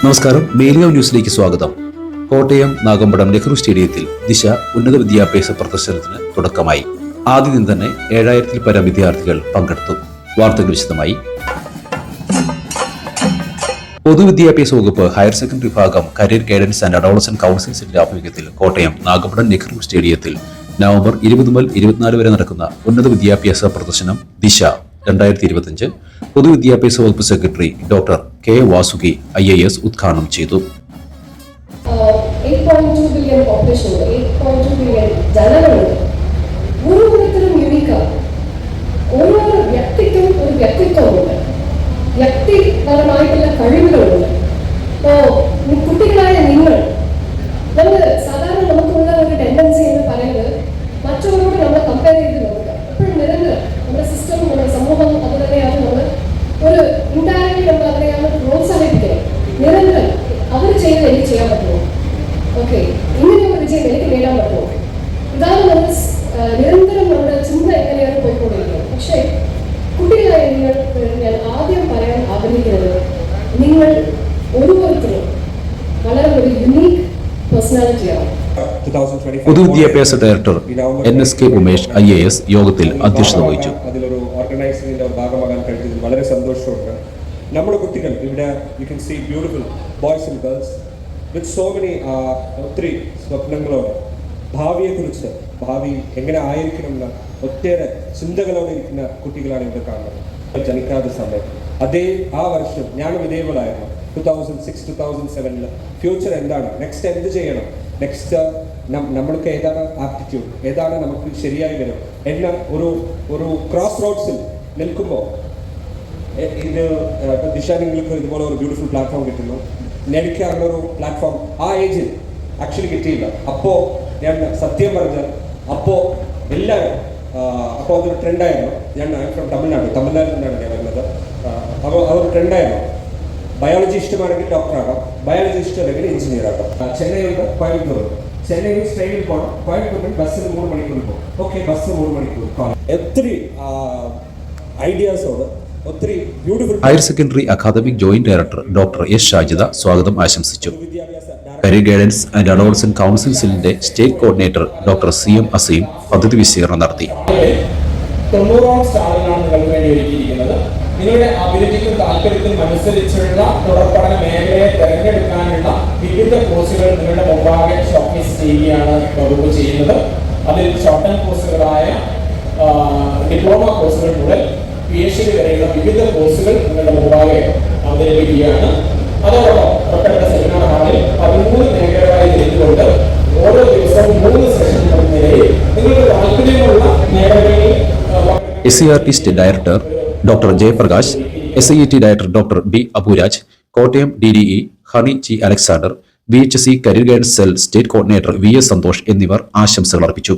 നമസ്കാരം, മേലിയ ന്യൂസിലേക്ക് സ്വാഗതം. കോട്ടയം നാഗമ്പടം നെഹ്റു സ്റ്റേഡിയത്തിൽ ദിശ ഉന്നത വിദ്യാഭ്യാസ പ്രദർശനത്തിന് തുടക്കമായി. ആദ്യം തന്നെ 7000-ൽ പരം വിദ്യാർത്ഥികൾ പങ്കെടുത്തു. വാർത്തകൾ വിശദമായി. പൊതുവിദ്യാഭ്യാസ വകുപ്പ് ഹയർ സെക്കൻഡറി വിഭാഗം കരിയർ ഗൈഡൻസ് ആൻഡ് അഡോളസന്റ് കൗൺസിൽസിന്റെ ആഭിമുഖ്യത്തിൽ കോട്ടയം നാഗമ്പടം നെഹ്റു സ്റ്റേഡിയത്തിൽ നവംബർ 20 മുതൽ 24 വരെ നടക്കുന്ന ഉന്നത വിദ്യാഭ്യാസ പ്രദർശനം ദിശ 2025 പൊതുവിദ്യാഭ്യാസ വകുപ്പ് secretary doctor K Vasuki IAS ഉദ്ഘാടനം ചെയ്തു. 8.2 ബില്യൺ പോപ്പുലേഷൻ, 8.2 ബില്യൺ ജനങ്ങളുണ്ട്. ഓരോരുത്തരും യുണീക്കാണ്. ഓരോ വ്യക്തിക്കും ഒരു വ്യക്തിത്വമുണ്ട്, വ്യക്തിപരമായിട്ടുള്ള കഴിവുകളുണ്ട്. അപ്പോൾ കുട്ടികളായ നിങ്ങൾ സാധാരണ നമുക്കുള്ള ഒരു ടെൻഡൻസി എന്ന് പറയുന്നത് മറ്റുള്ളവരോട് നമ്മൾ കമ്പയർ ചെയ്ത് നോക്കുക. എപ്പോഴും നിരന്തരം നമ്മുടെ സിസ്റ്റം, നമ്മുടെ സമൂഹം അത് തന്നെയാണ് നമ്മൾ ഒരു ഇൻഡയറക്റ്റ്ലി നമ്മൾ അതിനെയാണ് പ്രോത്സാഹിപ്പിക്കുന്നത്. നിരന്തരം അവർ ചെയ്ത് എനിക്ക് ചെയ്യാൻ പറ്റുമോ, ഓക്കെ ഇങ്ങനെയുള്ള വിജയം എനിക്ക് നേടാൻ പറ്റുമോ, ഇതാണ് നമ്മൾ നിരന്തരം നമ്മുടെ ചിന്ത എങ്ങനെയാണ് പോയിക്കൊണ്ടിരിക്കുന്നത്. പക്ഷേ കുട്ടികളായ നിങ്ങൾ ഞാൻ ആദ്യം പറയാൻ ആഗ്രഹിക്കുന്നത്, നിങ്ങൾ ഓരോരുത്തരും വളരെ ഒരു യുണീക്ക് പേഴ്സണാലിറ്റിയാണ്. പൊതുവിദ്യാഭ്യാസ ഡയറക്ടർ NSK ഉമേഷ് IAS യോഗത്തിൽ അധ്യക്ഷത വഹിച്ചു. അതിലൊരു ഓർഗനൈസിംഗിന്റെ ഭാഗമാകാൻ കഴിഞ്ഞതിൽ വളരെ സന്തോഷമുണ്ട്. നമ്മുടെ കുട്ടികൾ ഇവിടെ you can see beautiful boys and girls with so many ഒത്തിരി സ്വപ്നങ്ങളോടെ ഭാവിയെക്കുറിച്ച്, ഭാവി എങ്ങനെ ആയിരിക്കണം എന്ന ഒട്ടേറെ ചിന്തകളോടെ ഇരിക്കുന്ന കുട്ടികളാണ് ഇവിടെ കാണുന്നത്. ജനിക്കാത്ത സമയം ആ വർഷം ഞാനും ഇതേപോലായിരുന്നു. 2006-2007 ഫ്യൂച്ചർ എന്താണ്, നെക്സ്റ്റ് എന്ത് ചെയ്യണം, നെക്സ്റ്റ് നമ്മൾക്ക് ഏതാണ് ആപ്റ്റിറ്റ്യൂഡ്, ഏതാണ് നമുക്ക് ശരിയായി വരും എന്ന ഒരു ക്രോസ് റോഡ്സിൽ നിൽക്കുമ്പോൾ ഇത് ദിശ നിങ്ങൾക്ക് ഇതുപോലെ ഒരു ബ്യൂട്ടിഫുൾ പ്ലാറ്റ്ഫോം കിട്ടുന്നു. എനിക്ക് അങ്ങനൊരു പ്ലാറ്റ്ഫോം ആ ഏജിൽ ആക്ച്വലി കിട്ടിയില്ല. അപ്പോൾ ഞാൻ സത്യം പറഞ്ഞാൽ എല്ലാവരും അപ്പോൾ അതൊരു ട്രെൻഡായിരുന്നു. ഞാൻ ഫ്രം തമിഴ്നാട്ടിൽ നിന്നാണ് ഞാൻ വരുന്നത്. അപ്പോൾ അതൊരു ട്രെൻഡായിരുന്നു. ബയോളജി ഇഷ്ടമാണെങ്കിൽ ഡോക്ടറാകാം, ബയോളജി ഇഷ്ടമല്ലെങ്കിൽ എഞ്ചിനീയർ ആകാം. ചെന്നൈയിൽ കോയമ്പത്തൂർ, ചെന്നൈയിൽ ട്രെയിനിൽ പോകണം, കോയമ്പത്തൂരിൽ ബസ്സിന് 3 മണിക്കൂർ പോകും. ഓക്കെ, ബസ് 3 മണിക്കൂർ. ഒത്തിരി ഐഡിയാസോട് ഒത്തിരി beautiful. Higher secondary academic joint director doctor S Shajida സ്വാഗതം ആശംസിച്ചു. കരിയർ ഗൈഡൻസ് ആൻഡ് അഡോളസന്റ് കൗൺസിൽസിന്റെ state coordinator doctor CM Azeem പദ്ധതി വിശദീകരണം നടത്തി. 90 സ്റ്റാളുകളാണ് നിങ്ങൾക്ക് വേണ്ടി ഒരുക്കിയിരിക്കുന്നത്. നിങ്ങളുടെ അഭിരുചിക്കും താല്പര്യത്തിനും അനുസരിച്ചുള്ള തുടർപഠന മേഖലയെ തിരഞ്ഞെടുക്കാനുള്ള വിവിധ കോഴ്സുകൾ നിങ്ങളുടെ മുമ്പാകെ ഷോക്കേസ് ചെയ്യുകയാണ് വകുപ്പ് ചെയ്യുന്നത്. അതിൽ ഷോർട്ട് ടേം കോഴ്സുകളായ ഡിപ്ലോമ കോഴ്സുകൾ മുതൽ PhD വരെയുള്ള വിവിധ കോഴ്സുകൾ നിങ്ങളുടെ മുമ്പാകെ അവതരിപ്പിക്കുകയാണ്. അതോടൊപ്പം തൊട്ടടുത്ത സെമിനാർ ഹാളിൽ 13 മേഖലകളായി തിരിഞ്ഞുകൊണ്ട് ഓരോ ദിവസവും 3 സെഷൻ എന്ന നിലയിൽ നിങ്ങൾക്ക് താല്പര്യമുള്ള മേഖലകളിൽ SCERT director doctor Jayaprakash, SIET director doctor B Aburaj, Kottayam DDE Honey G Alexander, VHSC career guidance cell state coordinator VS Santhosh എന്നിവർ ആശംസകൾ അർപ്പിച്ചു.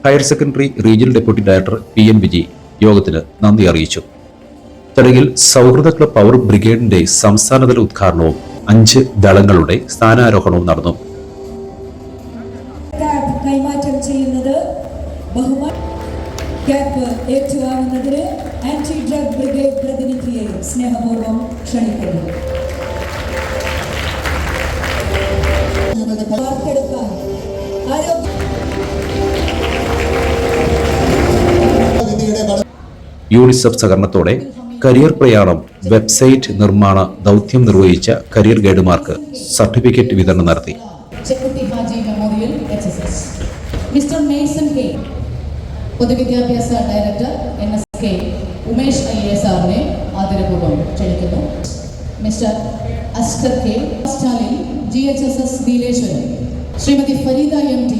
Higher secondary regional deputy director PM Viji യോഗത്തിന് നന്ദി അറിയിച്ചു. ചടങ്ങിൽ സൗഹൃദ ക്ലബ് പവർ ബ്രിഗേഡിന്റെ സംസ്ഥാനതല ഉദ്ഘാടനവും 5 ദളങ്ങളുടെ സ്ഥാനാരോഹണവും നടന്നു. കൈമാറ്റം ചെയ്യുന്നത് ക്യാപ്പ് ഏറ്റുവാങ്ങുന്നതിന് ആന്റി ഡ്രഗ് ബ്രിഗേഡ് പ്രതിനിധിയെ സ്നേഹപൂർവ്വം ക്ഷണിക്കുന്നു. വാർത്തെടുക്കാൻ യൂണിസെഫ് സഹകരണത്തോടെ കരിയർ പ്രയാണം വെബ്സൈറ്റ് നിർമ്മാണ ദൗത്യം നിർവഹിച്ച കരിയർ ഗൈഡുമാർക്ക് സർട്ടിഫിക്കറ്റ് വിതരണം നടത്തി. മിസ്റ്റർ മേസൺ കെ, പൊതുവിദ്യാഭ്യാസ ഡയറക്ടർ NSK ഉമേഷ് IAS സാറിനെ ആദരപൂർവ്വം ക്ഷണിക്കുന്നു. Mister Askar K, Stalin GHSS Nileshwaram, Shrimati Fareeda MT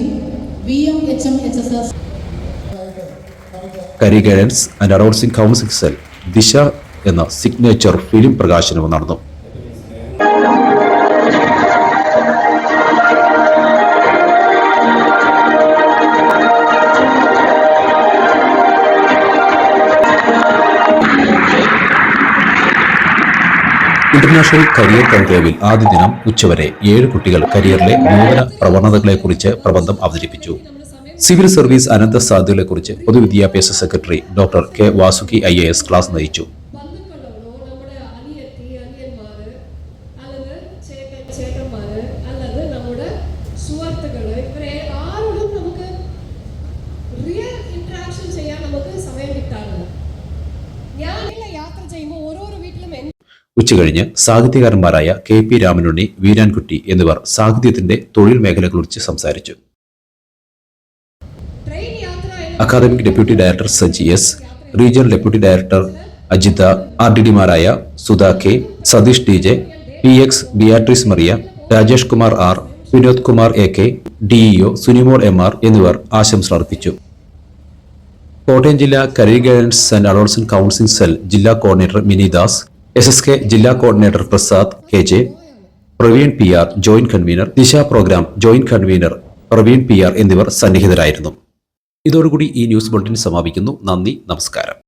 VM HM career guidance and adolescent council cell Disha എന്ന സിഗ്നേച്ചർ ഫിലിം പ്രകാശനവും നടന്നു. ഇന്റർനാഷണൽ കരിയർ കോൺക്ലേവിൽ ആദ്യ ദിനം ഉച്ചവരെ 7 കുട്ടികൾ കരിയറിലെ നൂതന പ്രവണതകളെക്കുറിച്ച് പ്രബന്ധം അവതരിപ്പിച്ചു. സിവിൽ സർവീസ് അനന്ത സാധ്യതകളെക്കുറിച്ച് പൊതുവിദ്യാഭ്യാസ secretary doctor K Vasuki IAS class നയിച്ചു. ഉച്ചകഴിഞ്ഞ് സാഹിത്യകാരന്മാരായ KP രാമനുണ്ണി, വീരാൻകുട്ടി എന്നിവർ സാഹിത്യത്തിന്റെ തൊഴിൽ മേഖലകളെക്കുറിച്ച് സംസാരിച്ചു. Academic deputy director Saji S, regional deputy director Ajitha, RDD-മാരായ Sudha K, Satheesh DJ, PX, Beatrice Maria, Rajesh Kumar R, Vinod Kumar AK, DEO Sunimol MR എന്നിവർ ആശംസ അർപ്പിച്ചു. കോട്ടയം ജില്ലാ career guidance and adolescent counselling cell ജില്ലാ കോർഡിനേറ്റർ മിനിദാസ്, SSK ജില്ലാ coordinator Prasad KJ, Praveen PR joint convener, Disha program joint convener Praveen PR എന്നിവർ സന്നിഹിതരായിരുന്നു. ഇതോടുകൂടി ഈ ന്യൂസ് ബുള്ളറ്റിൻ സമാപിക്കുന്നു. നന്ദി, നമസ്കാരം.